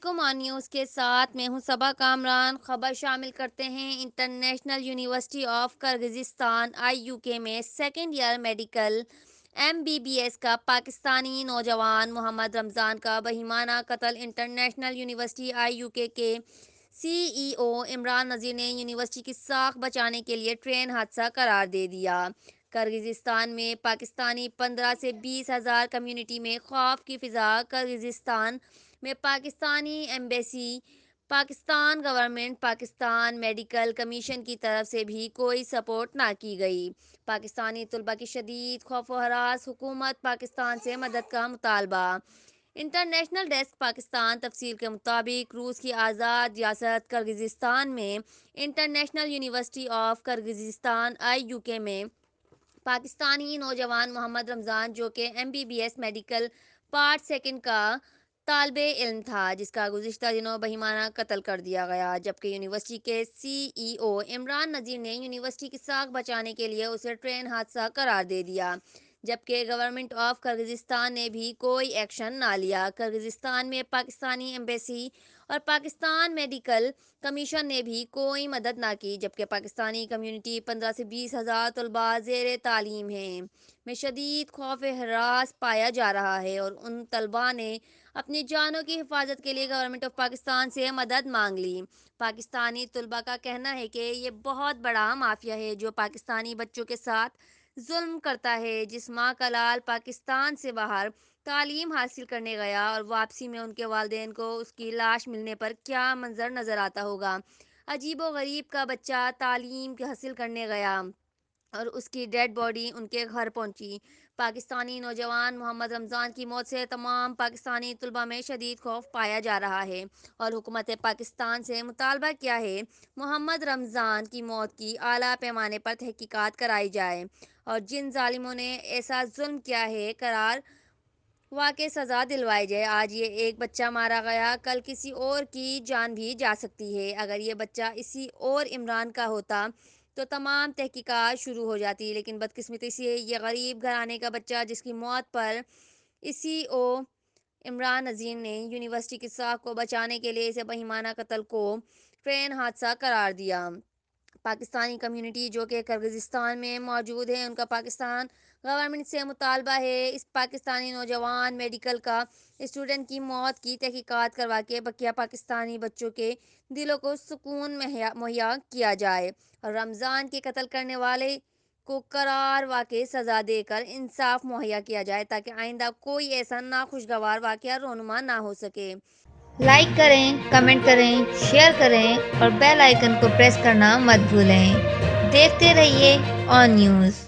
علیکم آن نیوز کے ساتھ میں ہوں صبا کامران۔ خبر شامل کرتے ہیں۔ International university of Kyrgyzstan (IUK) میں سیکنڈ ایئر میڈیکل MBBS کا پاکستانی نوجوان محمد رمضان کا بہیمانہ قتل۔ انٹرنیشنل یونیورسٹی IUK کے CEO عمران نذیر نے یونیورسٹی کی ساکھ بچانے کے لیے ٹرین حادثہ قرار دے دیا۔ کرغزستان میں پاکستانی 15 سے 20 ہزار کمیونٹی میں خوف کی فضا۔ کرغزستان میں Pakistani embassy, Pakistan government, Pakistan medical commission کی طرف سے بھی کوئی سپورٹ نہ کی گئی۔ پاکستانی طلباء کی شدید خوف و ہراس، حکومت پاکستان سے مدد کا مطالبہ۔ انٹرنیشنل ڈیسک پاکستان تفصیل کے مطابق روس کی آزاد ریاست کرغزستان میں international university of Kyrgyzstan (IUK) میں پاکستانی نوجوان محمد رمضان، جو کہ MBBS میڈیکل پارٹ سیکنڈ کا طالب علم تھا، جس کا گزشتہ دنوں بہیمانہ قتل کر دیا گیا، جبکہ یونیورسٹی کے CEO عمران نذیر نے یونیورسٹی کی ساکھ بچانے کے لیے اسے ٹرین حادثہ قرار دے دیا، جبکہ گورنمنٹ آف کرغزستان نے بھی کوئی ایکشن نہ لیا۔ کرغزستان میں پاکستانی ایمبیسی اور پاکستان میڈیکل کمیشن نے بھی کوئی مدد نہ کی، جبکہ پاکستانی کمیونٹی 15 سے 20 ہزار طلباء زیر تعلیم ہیں میں شدید خوف ہراس پایا جا رہا ہے، اور ان طلباء نے اپنی جانوں کی حفاظت کے لیے گورنمنٹ آف پاکستان سے مدد مانگ لی۔ پاکستانی طلباء کا کہنا ہے کہ یہ بہت بڑا مافیا ہے جو پاکستانی بچوں کے ساتھ ظلم کرتا ہے۔ جس ماں کا لال پاکستان سے باہر تعلیم حاصل کرنے گیا اور واپسی میں ان کے والدین کو اس کی لاش ملنے پر کیا منظر نظر آتا ہوگا۔ عجیب و غریب کا بچہ تعلیم حاصل کرنے گیا اور اس کی ڈیڈ باڈی ان کے گھر پہنچی۔ پاکستانی نوجوان محمد رمضان کی موت سے تمام پاکستانی طلباء میں شدید خوف پایا جا رہا ہے، اور حکومت پاکستان سے مطالبہ کیا ہے محمد رمضان کی موت کی اعلیٰ پیمانے پر تحقیقات کرائی جائے، اور جن ظالموں نے ایسا ظلم کیا ہے قرار واقع سزا دلوائی جائے۔ آج یہ ایک بچہ مارا گیا، کل کسی اور کی جان بھی جا سکتی ہے۔ اگر یہ بچہ اسی اور عمران کا ہوتا تو تمام تحقیقات شروع ہو جاتی، لیکن بدقسمتی سے یہ غریب گھرانے کا بچہ، جس کی موت پر CEO عمران نذیر نے یونیورسٹی کی ساکھ کو بچانے کے لیے اسے بہیمانہ قتل کو ٹرین حادثہ قرار دیا۔ پاکستانی کمیونٹی جو کہ کرغزستان میں موجود ہے، ان کا پاکستان گورنمنٹ سے مطالبہ ہے اس پاکستانی نوجوان میڈیکل کا اسٹوڈنٹ کی موت کی تحقیقات کروا کے بقیہ پاکستانی بچوں کے دلوں کو سکون مہیا کیا جائے، اور رمضان کے قتل کرنے والے کو قرار واقع سزا دے کر انصاف مہیا کیا جائے، تاکہ آئندہ کوئی ایسا ناخوشگوار واقعہ رونما نہ ہو سکے۔ لائک کریں، کمنٹ کریں، شیئر کریں اور بیل آئیکن کو پریس کرنا مت بھولیں۔ دیکھتے رہیے آن نیوز۔